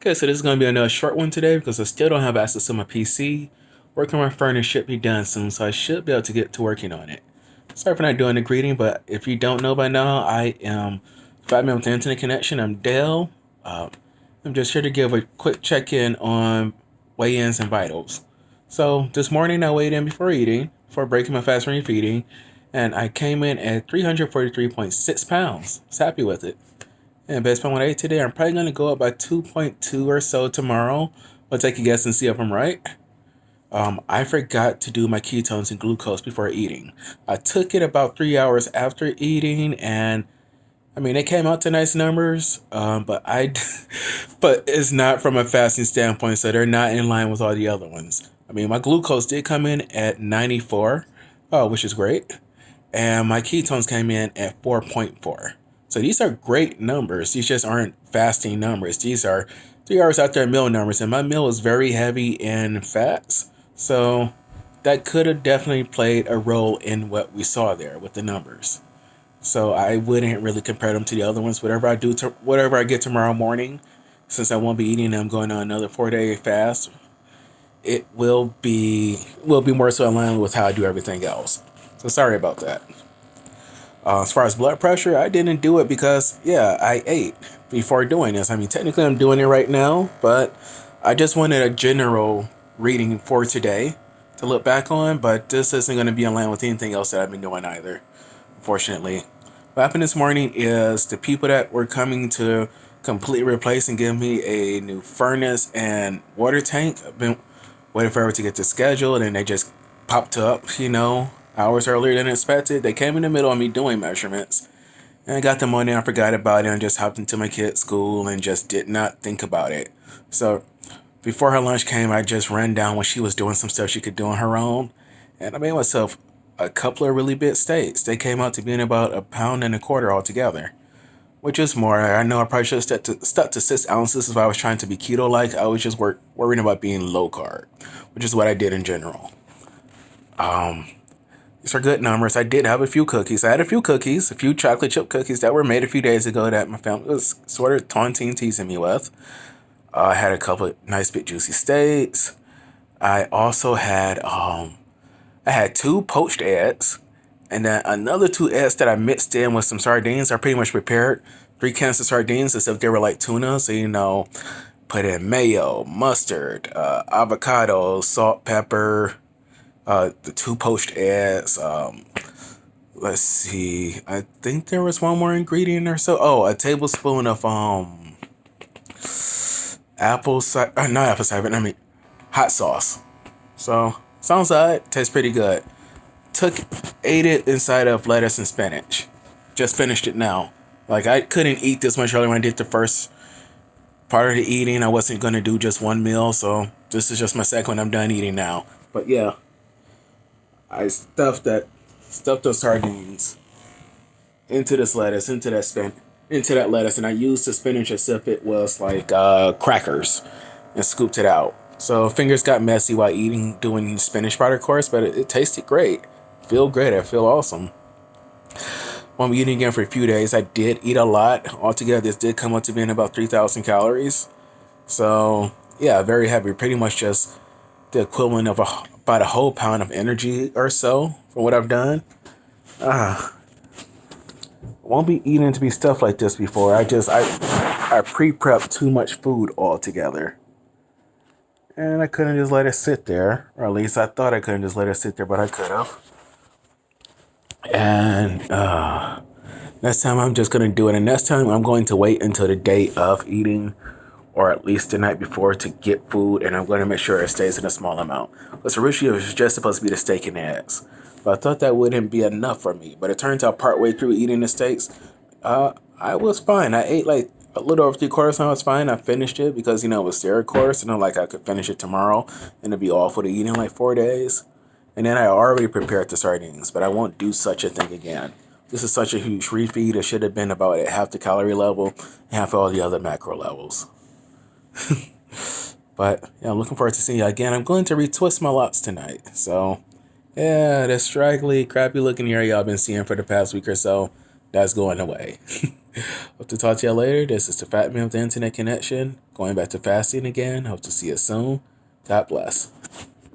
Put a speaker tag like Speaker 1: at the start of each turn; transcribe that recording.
Speaker 1: Okay, so this is going to be another short one today because I still don't have access to my PC. Working on my furnace should be done soon, so I should be able to get to working on it. Sorry for not doing the greeting, but if you don't know by now, I am 5 minutes with the internet connection. I'm Dale. Uh, I'm just here to give a quick check-in on weigh-ins and vitals. So this morning I weighed in before eating, before breaking my fast when feeding, and I came in at 343.6 pounds. I was happy with it. And based on what I ate today, I'm probably going to go up by 2.2 or so tomorrow. I'll take a guess and see if I'm right. I forgot to do my ketones and glucose before eating. I took it about 3 hours after eating, and I mean, they came out to nice numbers, but it's not from a fasting standpoint, so they're not in line with all the other ones. I mean, my glucose did come in at 94, which is great, and my ketones came in at 4.4. So these are great numbers. These just aren't fasting numbers. These are 3 hours after meal numbers, and my meal is very heavy in fats, so that could have definitely played a role in what we saw there with the numbers. So I wouldn't really compare them to the other ones. Whatever I get tomorrow morning, since I won't be eating, I'm going on another 4 day fast. It will be more so in line with how I do everything else. So sorry about that. As far as blood pressure, I didn't do it because I ate before doing this. I mean, technically I'm doing it right now, but I just wanted a general reading for today to look back on. But this isn't going to be in line with anything else that I've been doing either, unfortunately. What happened this morning is the people that were coming to completely replace and give me a new furnace and water tank. I've been waiting forever to get the schedule, and they just popped up, hours earlier than expected. They came in the middle of me doing measurements, and I got the money. I forgot about it and just hopped into my kid's school and just did not think about it. So before her lunch came, I just ran down when she was doing some stuff she could do on her own, and I made myself a couple of really big steaks. They came out to being about a pound and a quarter altogether, which is more. I know I probably should have stuck to 6 ounces if I was trying to be keto like. I was just worrying about being low carb, which is what I did in general. These are good numbers. I did have a few cookies. I had a few chocolate chip cookies that were made a few days ago that my family was sort of taunting, teasing me with. I had a couple of nice big juicy steaks. I also I had two poached eggs, and then another two eggs that I mixed in with some sardines. I pretty much prepared 3 cans of sardines as if they were like tuna. So, put in mayo, mustard, avocado, salt, pepper, the two poached eggs. Let's see. I think there was one more ingredient or so. Oh, a tablespoon of apple cider, not apple cider. I mean, hot sauce. So sounds alright. Tastes pretty good. Ate it inside of lettuce and spinach. Just finished it now. Like, I couldn't eat this much earlier when I did the first part of the eating. I wasn't gonna do just one meal, so this is just my second one. I'm done eating now. But yeah, I stuffed those sardines into this lettuce, into that lettuce, and I used the spinach as if it was like crackers, and scooped it out. So fingers got messy while doing spinach part, of course, but it tasted great. Feel great. I feel awesome. Won't be eating again for a few days. I did eat a lot. Altogether, this did come up to being about 3,000 calories. So yeah, very heavy. Pretty much just the equivalent of about a whole pound of energy or so for what I've done. Won't be eating to be stuff like this before. I pre-prepped too much food altogether. And I couldn't just let it sit there. Or at least I thought I couldn't just let it sit there, but I could have. And next time I'm just going to do it. And next time I'm going to wait until the day of eating, or at least the night before, to get food. And I'm going to make sure it stays in a small amount. Because originally it was just supposed to be the steak and eggs. But I thought that wouldn't be enough for me. But it turns out partway through eating the steaks, I was fine. I ate like a little over 3 quarters, and I was fine. I finished it because, it was their course. And I'm like, I could finish it tomorrow and it'd be off with eating like 4 days. And then I already prepared the sardines, but I won't do such a thing again. This is such a huge refeed. It should have been about at half the calorie level, half all the other macro levels. But yeah, I'm looking forward to seeing you again. I'm going to retwist my locks tonight. So yeah, the straggly, crappy looking hair y'all been seeing for the past week or so, that's going away. Hope to talk to you later. This is the Fat Man with the Internet Connection. Going back to fasting again. Hope to see you soon. God bless.